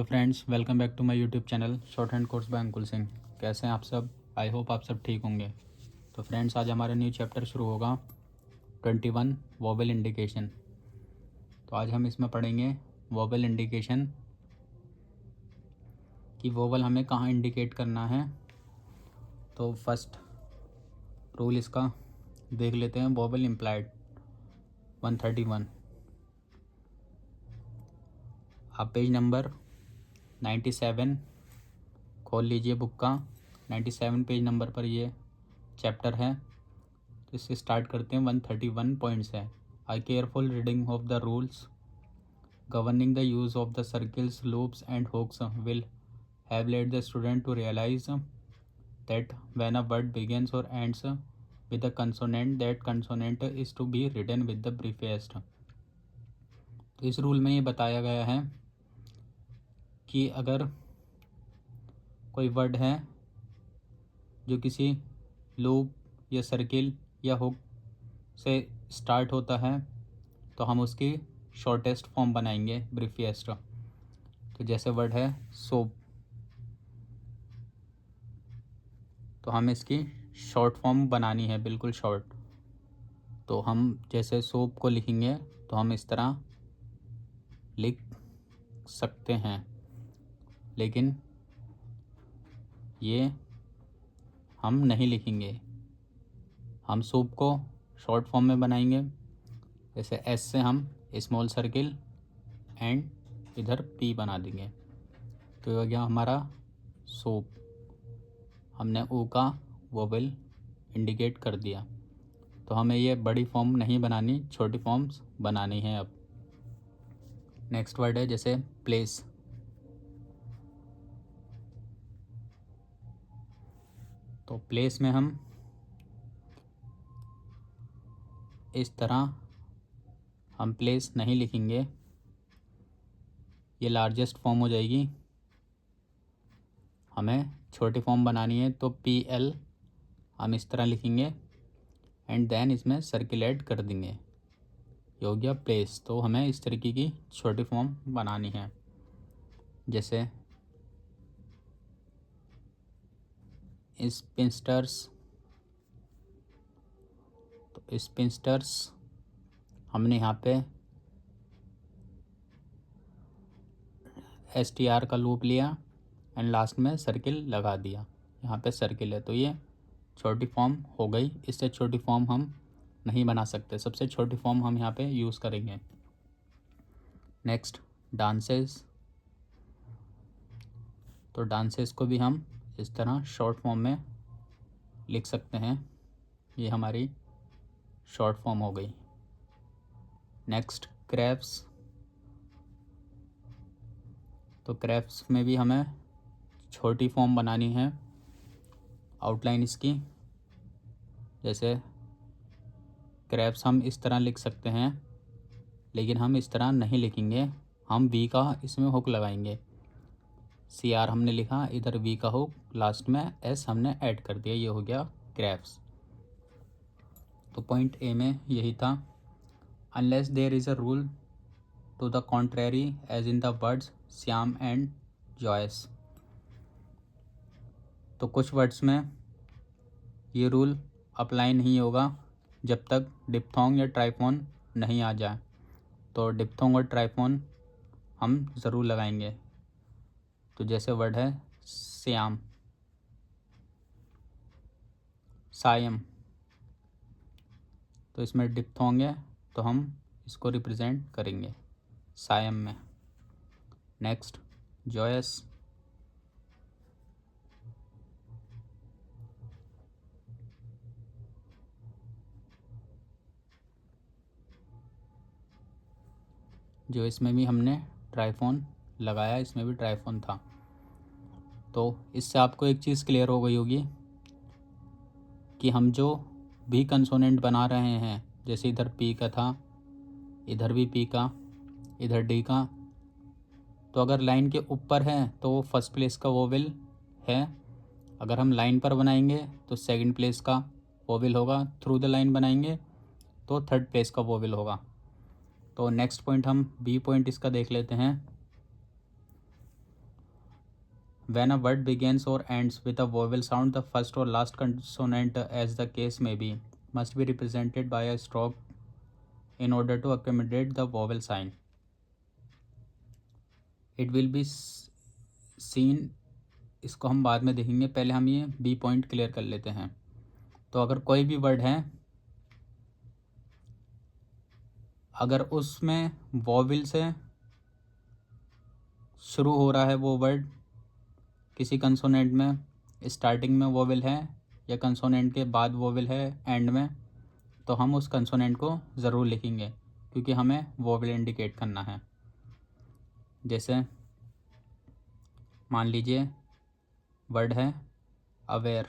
Friends, welcome back to my YouTube channel shorthand course by Ankul Singh. कैसे हैं आप सब? आई होप आप सब ठीक होंगे। तो फ्रेंड्स, आज हमारा न्यू चैप्टर शुरू होगा 21 वोवेल इंडिकेशन। तो आज हम इसमें पढ़ेंगे वोवेल इंडिकेशन कि वोवेल हमें कहाँ इंडिकेट करना है। तो फर्स्ट रूल इसका देख लेते हैं। Vowel implied 131। आप पेज नंबर 97 खोल लीजिए बुक का। 97 पेज नंबर पर ये चैप्टर है। तो इससे स्टार्ट करते हैं। 131 पॉइंट्स है। I careful reading of the rules governing the use of the circles, loops and hooks will have led the student to realise that when a word begins or ends with a consonant, that consonant is to be written with the briefest। तो इस rule में ये बताया गया है कि अगर कोई वर्ड है जो किसी लूप या सर्किल या हुक से स्टार्ट होता है तो हम उसकी शॉर्टेस्ट फॉर्म बनाएंगे, ब्रीफेस्ट। तो जैसे वर्ड है सोप, तो हमें इसकी शॉर्ट फॉर्म बनानी है, बिल्कुल शॉर्ट। तो हम जैसे सोप को लिखेंगे तो हम इस तरह लिख सकते हैं, लेकिन ये हम नहीं लिखेंगे। हम सोप को शॉर्ट फॉर्म में बनाएंगे। जैसे एस से हम स्मॉल सर्किल एंड इधर पी बना देंगे। तो ये हो गया हमारा सोप। हमने ओ का वोवेल इंडिकेट कर दिया। तो हमें ये बड़ी फॉर्म नहीं बनानी, छोटी फॉर्म्स बनानी है। अब नेक्स्ट वर्ड है जैसे प्लेस। तो प्लेस में हम इस तरह हम प्लेस नहीं लिखेंगे, ये लार्जेस्ट फॉर्म हो जाएगी। हमें छोटी फॉर्म बनानी है तो PL हम इस तरह लिखेंगे एंड देन इसमें सर्किल ऐड कर देंगे। ये हो गया प्लेस। तो हमें इस तरीके की छोटी फॉर्म बनानी है। जैसे स्पिंस्टर्स। तो स्पिंस्टर्स हमने यहाँ पे STR का लूप लिया एंड लास्ट में सर्किल लगा दिया। यहाँ पे सर्किल है तो ये छोटी फॉर्म हो गई। इससे छोटी फॉर्म हम नहीं बना सकते। सबसे छोटी फॉर्म हम यहाँ पे यूज़ करेंगे। Next dances. तो डांसेस को भी हम इस तरह शॉर्ट फॉर्म में लिख सकते हैं। ये हमारी शॉर्ट फॉर्म हो गई। Next craps. तो क्रैप्स में भी हमें छोटी फॉर्म बनानी है, आउटलाइन इसकी। जैसे क्रैप्स हम इस तरह लिख सकते हैं, लेकिन हम इस तरह नहीं लिखेंगे। हम वी का इसमें हुक लगाएंगे। CR हमने लिखा, इधर वी का हुक, लास्ट में S हमने ऐड कर दिया। ये हो गया क्रैप्स। तो पॉइंट ए में यही था। Unless there is a rule to the contrary as in the words Siam and joys. तो कुछ वर्ड्स में ये रूल अप्लाई नहीं होगा जब तक डिप्थोंग या ट्राइफोन नहीं आ जाए। तो डिप्थोंग और ट्राइफोन हम ज़रूर लगाएंगे। तो जैसे वर्ड है श्याम, सायम, तो इसमें डिप्थोंग है तो हम इसको रिप्रेजेंट करेंगे सायम में। Next joys. जो इसमें भी हमने ट्राइफोन लगाया, इसमें भी ट्राइफोन था। तो इससे आपको एक चीज़ क्लियर हो गई होगी कि हम जो भी कंसोनेंट बना रहे हैं, जैसे इधर P का था, इधर भी P का, इधर D का, तो अगर लाइन के ऊपर है तो वो फर्स्ट प्लेस का वोवेल है। अगर हम लाइन पर बनाएंगे तो सेकंड प्लेस का वोवेल होगा। थ्रू द लाइन बनाएंगे तो थर्ड प्लेस का वोवेल होगा। तो नेक्स्ट पॉइंट हम B पॉइंट इसका देख लेते हैं। When a word begins or ends with a vowel sound, the first or last consonant, as the case may be, must be represented by a stroke in order to accommodate the vowel sign. It will be seen, इसको हम बाद में देखेंगे, पहले हम ये B point clear कर लेते हैं। तो अगर कोई भी वर्ड है, अगर उसमें वॉवल से शुरू हो रहा है वो वर्ड, किसी कंसोनेंट में स्टार्टिंग में वॉवल है या कंसोनेंट के बाद वॉवल है एंड में, तो हम उस कंसोनेंट को ज़रूर लिखेंगे क्योंकि हमें वॉवल इंडिकेट करना है। जैसे मान लीजिए वर्ड है अवेयर,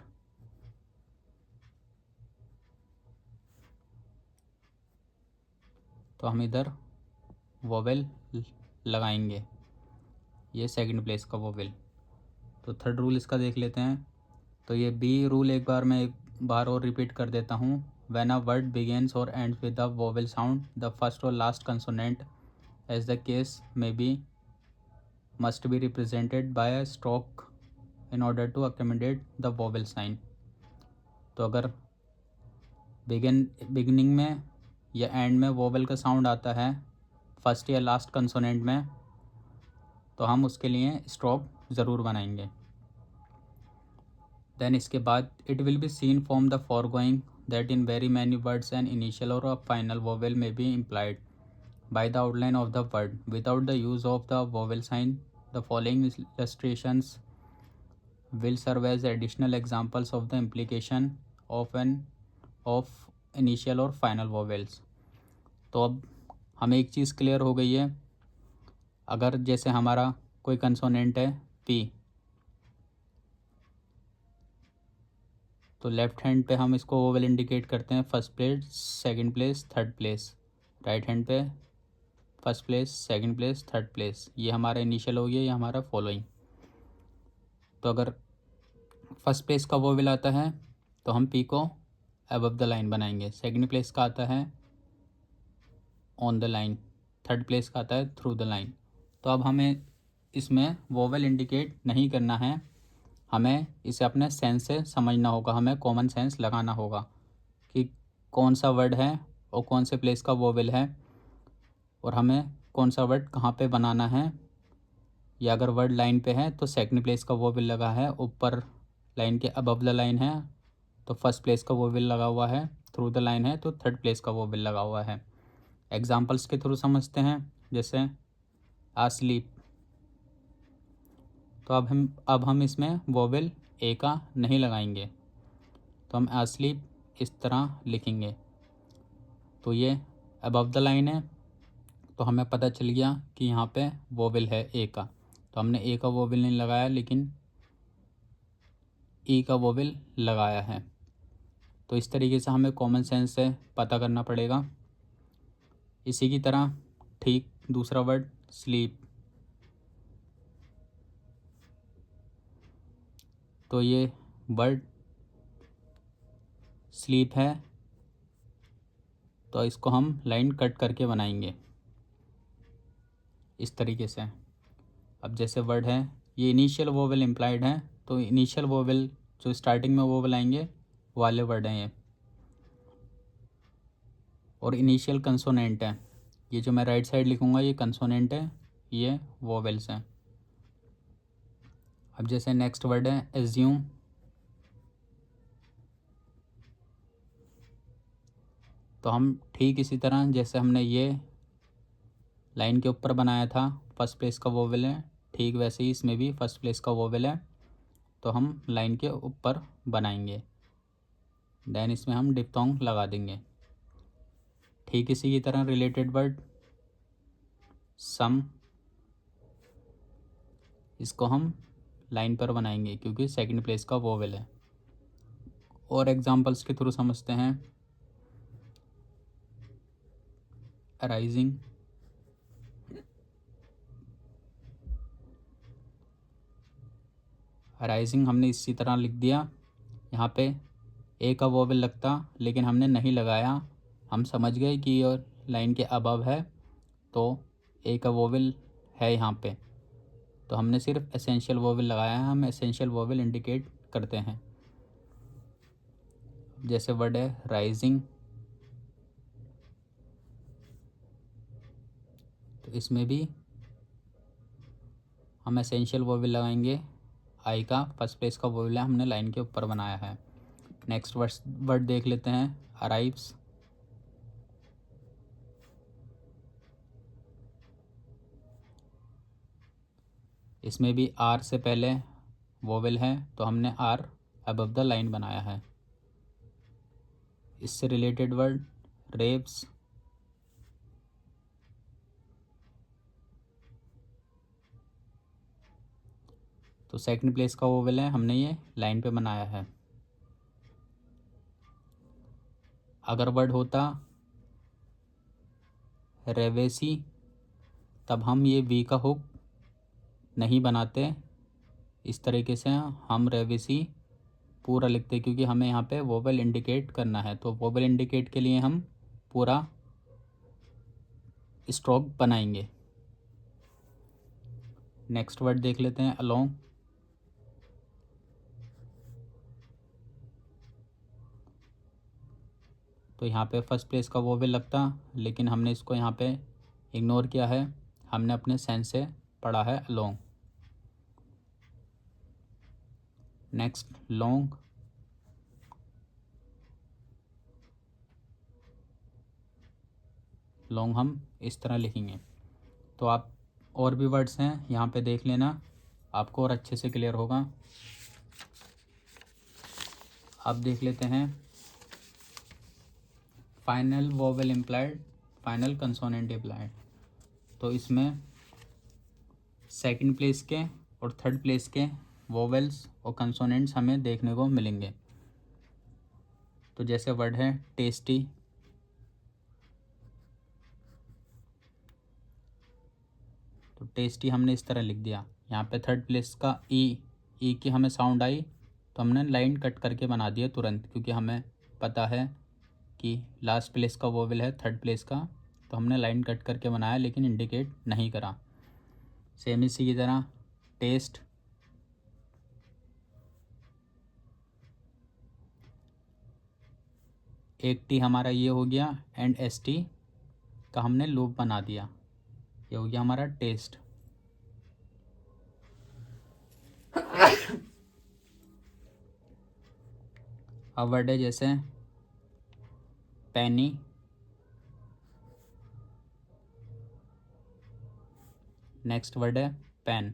तो हम इधर वॉवल लगाएंगे, ये सेकंड प्लेस का वॉवल। तो थर्ड रूल इसका देख लेते हैं। तो ये बी रूल एक बार और रिपीट कर देता हूँ। When a word begins or ends with the vowel sound, the first or last consonant as the case may be must be represented by a stroke in order to accommodate the vowel sign. तो अगर beginning में या and में vowel का sound आता है first या last consonant में, तो हम उसके लिए स्ट्रोक ज़रूर बनाएंगे। देन इसके बाद it will be seen from the foregoing that in very many words an initial और a final vowel may be implied by the outline of the word without the use of the vowel sign. The following illustrations will serve as additional examples of the implication of initial और final vowels। तो अब हमें एक चीज़ clear हो गई है, अगर जैसे हमारा कोई कंसोनेंट है पी, तो लेफ्ट हैंड पे हम इसको वोवेल इंडिकेट करते हैं first place, second place, third place. Right hand पे first place, second place, third place. ये हमारा इनिशियल हो गया, ये हमारा फॉलोइंग। तो अगर फर्स्ट प्लेस का वोवेल आता है तो हम पी को अबव द लाइन बनाएंगे, सेकंड प्लेस का आता है on the line, third place का आता है थ्रू द लाइन। तो अब हमें इसमें वोवेल इंडिकेट नहीं करना है, हमें इसे अपने सेंस से समझना होगा, हमें कॉमन सेंस लगाना होगा कि कौन सा वर्ड है और कौन से प्लेस का वोवेल है और हमें कौन सा वर्ड कहाँ पे बनाना है। या अगर वर्ड लाइन पे है तो सेकंड प्लेस का वोवेल लगा है, ऊपर लाइन के अबव द लाइन है तो फर्स्ट प्लेस का वोवेल लगा हुआ है, थ्रू द लाइन है तो थर्ड प्लेस का वोवेल लगा हुआ है। एग्जाम्पल्स के थ्रू समझते हैं, जैसे asleep, तो अब हम इसमें वोवेल ए का नहीं लगाएंगे, तो हम asleep इस तरह लिखेंगे। तो ये अबव द लाइन है तो हमें पता चल गया कि यहाँ पे वोवेल है ए का, तो हमने ए का वोवेल नहीं लगाया लेकिन ई का वोवेल लगाया है। तो इस तरीके से हमें कॉमन सेंस से पता करना पड़ेगा। इसी की तरह ठीक दूसरा वर्ड स्लीप, तो ये वर्ड स्लीप है तो इसको हम लाइन कट करके बनाएंगे इस तरीके से। अब जैसे वर्ड है ये इनिशियल वोवेल इम्प्लाइड है, तो इनिशियल वोवेल जो स्टार्टिंग में वोवेल आएंगे वाले वर्ड हैं ये, और इनिशियल कंसोनेंट है, ये जो मैं राइट साइड लिखूँगा ये कंसोनेंट है, ये वोवेल्स हैं। अब जैसे नेक्स्ट वर्ड है एज्यूम, तो हम ठीक इसी तरह जैसे हमने ये लाइन के ऊपर बनाया था फर्स्ट प्लेस का वोवेल है, ठीक वैसे ही इसमें भी फर्स्ट प्लेस का वोवेल है तो हम लाइन के ऊपर बनाएंगे, देन इसमें हम डिप्थोंग लगा देंगे। ठीक इसी की तरह रिलेटेड वर्ड सम, इसको हम लाइन पर बनाएंगे क्योंकि सेकंड प्लेस का वोवेल है। और एग्जांपल्स के थ्रू समझते हैं, अराइजिंग, अराइजिंग हमने इसी तरह लिख दिया, यहाँ पे ए का वोवेल लगता लेकिन हमने नहीं लगाया, हम समझ गए कि ये लाइन के अबव है तो ए का वोवेल है यहाँ पे, तो हमने सिर्फ एसेंशियल वोवेल लगाया है, हम एसेंशियल वोवेल इंडिकेट करते हैं। जैसे वर्ड है राइजिंग, तो इसमें भी हम एसेंशियल वोवेल लगाएंगे। आई का फर्स्ट प्लेस का वोवेल है, हमने लाइन के ऊपर बनाया है। नेक्स्ट वर्ड देख लेते हैं अराइव्स। इसमें भी आर से पहले वोवेल है, तो हमने आर अबव द लाइन बनाया है। इससे रिलेटेड वर्ड रेव्स, तो सेकंड प्लेस का वोवेल है, हमने ये लाइन पे बनाया है। अगर वर्ड होता रेवेसी, तब हम ये वी का हुक नहीं बनाते। इस तरीके से हम रेवेसी पूरा लिखते, क्योंकि हमें यहाँ पे वोवेल इंडिकेट करना है। तो वोवेल इंडिकेट के लिए हम पूरा स्ट्रोक बनाएंगे। नेक्स्ट वर्ड देख लेते हैं अलोंग। तो यहाँ पे फर्स्ट प्लेस का वोवेल लगता, लेकिन हमने इसको यहाँ पे इग्नोर किया है, हमने अपने सेंस से पढ़ा है अलोंग। नेक्स्ट लॉन्ग, लॉन्ग हम इस तरह लिखेंगे। तो आप और भी वर्ड्स हैं यहाँ पे देख लेना, आपको और अच्छे से क्लियर होगा। अब देख लेते हैं final vowel implied, final consonant implied. तो इसमें सेकंड प्लेस के और थर्ड प्लेस के वोवेल्स और कंसोनेंट्स हमें देखने को मिलेंगे। तो जैसे वर्ड है टेस्टी, तो टेस्टी हमने इस तरह लिख दिया। यहाँ पे थर्ड प्लेस का ई की हमें साउंड आई, तो हमने लाइन कट करके बना दिया तुरंत, क्योंकि हमें पता है कि लास्ट प्लेस का वोवेल है थर्ड प्लेस का, तो हमने लाइन कट करके बनाया, लेकिन इंडिकेट नहीं करा। सेम इसी की तरह टेस्ट, एक टी हमारा ये हो गया, एंड एस टी का हमने लूप बना दिया, ये हो गया हमारा टेस्ट। अब वर्ड है जैसे पैनी, नेक्स्ट वर्ड है पेन।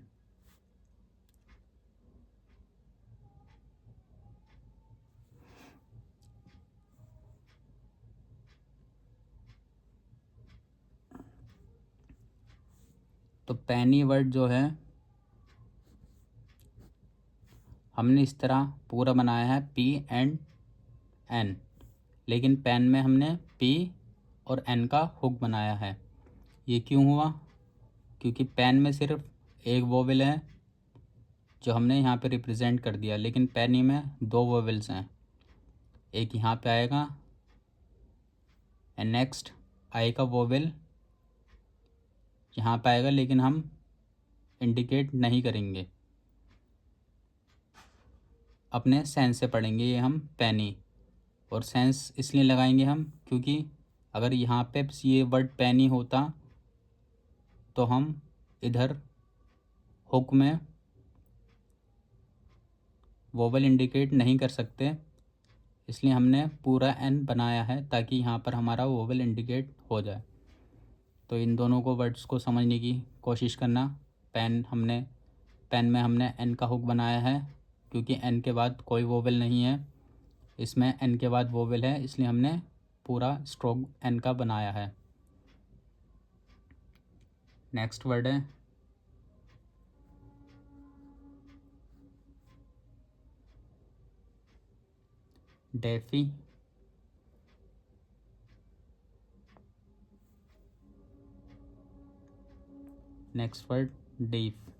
तो पैनी वर्ड जो है हमने इस तरह पूरा बनाया है पी एंड एन, लेकिन पेन में हमने पी और एन का हुक बनाया है। ये क्यों हुआ? क्योंकि पेन में सिर्फ एक वोवेल है जो हमने यहाँ पे रिप्रेजेंट कर दिया, लेकिन पैनी में दो वोवेल्स हैं, एक यहाँ पे आएगा एंड नेक्स्ट आई का वोवेल यहाँ पे आएगा, लेकिन हम इंडिकेट नहीं करेंगे, अपने सेंस से पढ़ेंगे ये हम पैनी। और सेंस इसलिए लगाएंगे हम क्योंकि अगर यहाँ पे ये वर्ड पैनी होता तो हम इधर हुक में वोवेल इंडिकेट नहीं कर सकते, इसलिए हमने पूरा एन बनाया है ताकि यहाँ पर हमारा वोवेल इंडिकेट हो जाए। तो इन दोनों को वर्ड्स को समझने की कोशिश करना। पेन में हमने एन का हुक बनाया है, क्योंकि एन के बाद कोई वोवेल नहीं है, इसमें एन के बाद वोवेल है, इसलिए हमने पूरा स्ट्रोक एन का बनाया है। नेक्स्ट वर्ड है डेफी, नेक्स्ट वर्ड डीफ।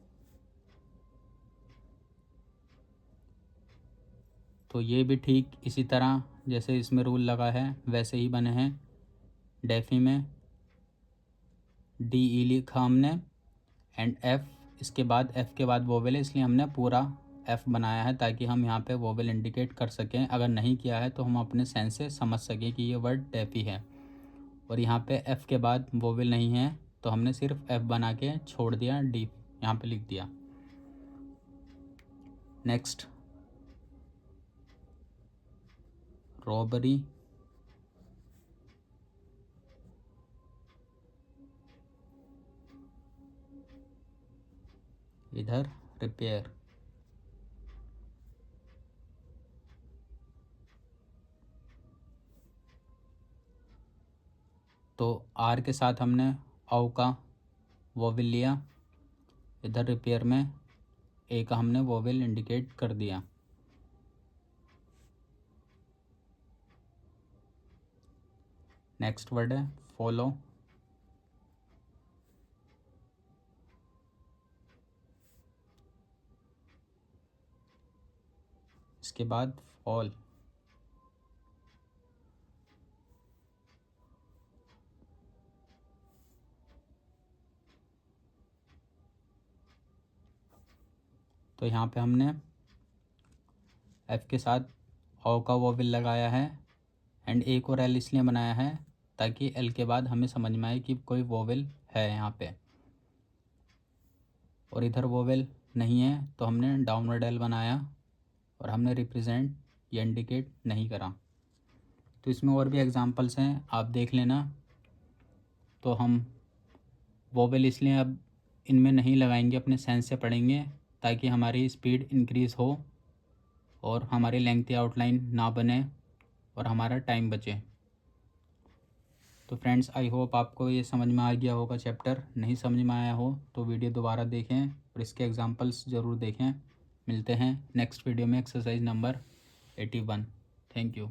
तो ये भी ठीक इसी तरह जैसे इसमें रूल लगा है वैसे ही बने हैं। डेफी में डी ई लिखा हमने एंड एफ इसके बाद एफ़ के बाद वोवेल है, इसलिए हमने पूरा एफ़ बनाया है ताकि हम यहाँ पे वोवेल इंडिकेट कर सकें। अगर नहीं किया है तो हम अपने सेंस से समझ सकें कि ये वर्ड डेफ़ी है। और यहाँ पे एफ़ के बाद वोवेल नहीं है तो हमने सिर्फ एफ़ बना के छोड़ दिया, डी यहाँ पे लिख दिया। नेक्स्ट, रॉबरी, इधर रिपेयर। तो आर के साथ हमने औ का वोवेल लिया, इधर रिपेयर में ए का हमने वोवेल इंडिकेट कर दिया। नेक्स्ट वर्ड है फॉलो, इसके बाद फॉल, तो यहाँ पे हमने एफ़ के साथ औ का वोवेल लगाया है एंड एक और एल इसलिए बनाया है ताकि एल के बाद हमें समझ में आए कि कोई वोवेल है यहाँ पे। और इधर वोवेल नहीं है तो हमने डाउनवर्ड एल बनाया और हमने रिप्रेजेंट या इंडिकेट नहीं करा। तो इसमें और भी एग्जांपल्स हैं, आप देख लेना। तो हम वोवेल इसलिए अब इनमें नहीं लगाएंगे, अपने सेंस से पढ़ेंगे ताकि हमारी स्पीड इंक्रीज़ हो और हमारी लेंथी आउटलाइन ना बने और हमारा टाइम बचे। तो फ्रेंड्स, आई होप आपको ये समझ में आ गया होगा चैप्टर। नहीं समझ में आया हो तो वीडियो दोबारा देखें और इसके एग्जांपल्स ज़रूर देखें। मिलते हैं नेक्स्ट वीडियो में एक्सरसाइज नंबर 81। Thank you.